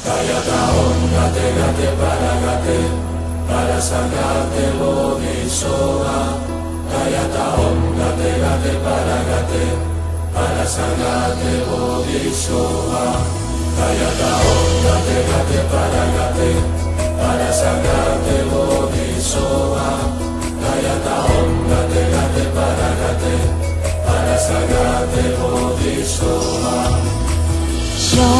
Kayata Om Gate Gate Paragate Parasagate Bodhisattva. Kayata Om Gate Gate Paragate Parasagate Bodhisattva. Kayata Om Gate Gate Paragate Parasagate Bodhisattva. Kayata Om Gate Gate Paragate Parasagate Bodhisattva. Jo,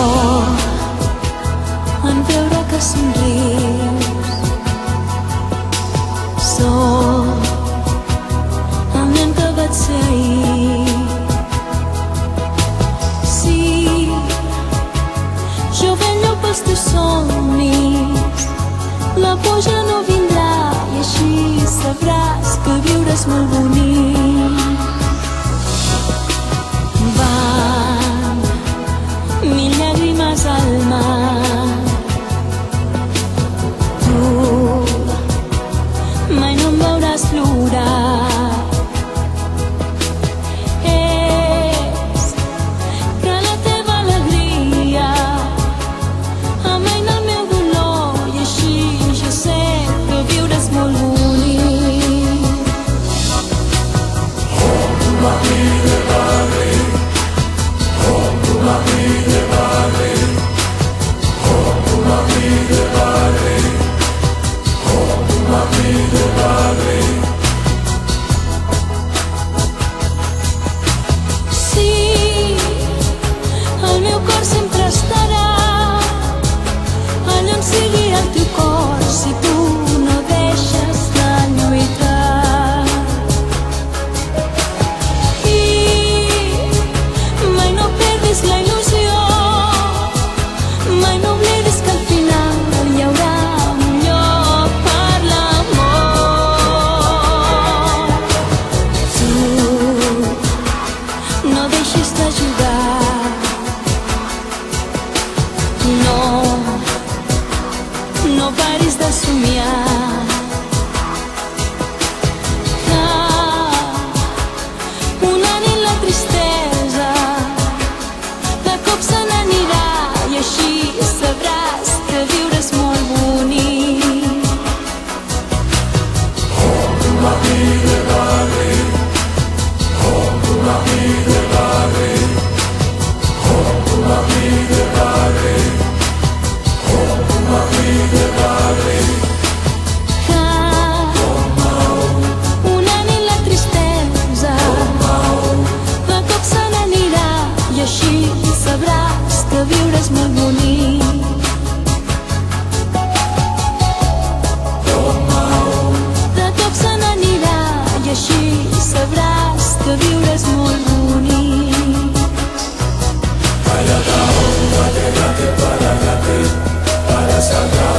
en veure que somrius, sóc el nen que vaig ser ahir. Sí, jo vello pels teus somnis, la por ja no vindrà i així sabràs que viure és molt bonic. Van mil llàgrimes al mar, tu mai no em veuràs plorar. És que la teva alegria amaina el meu dolor i així jo sé que viure és molt bonic. Sí, el meu cor sempre estarà allà on sigui el teu cor si tu no deixes de lluitar. I mai no perdis la il·lusió, mai no oblidis que al final hi haurà un lloc per l'amor. Tu no deixis de jugar, no paris de somiar. Una nit la tristesa de cop se n'anirà i així sabràs que viure és molt bonic. Una nit la tristesa de cop se n'anirà i així sabràs que viure és molt bonic. De cop se n'anirà i així sabràs que viure és molt bonic. Kayata Om Gate Gate Paragate Parasagate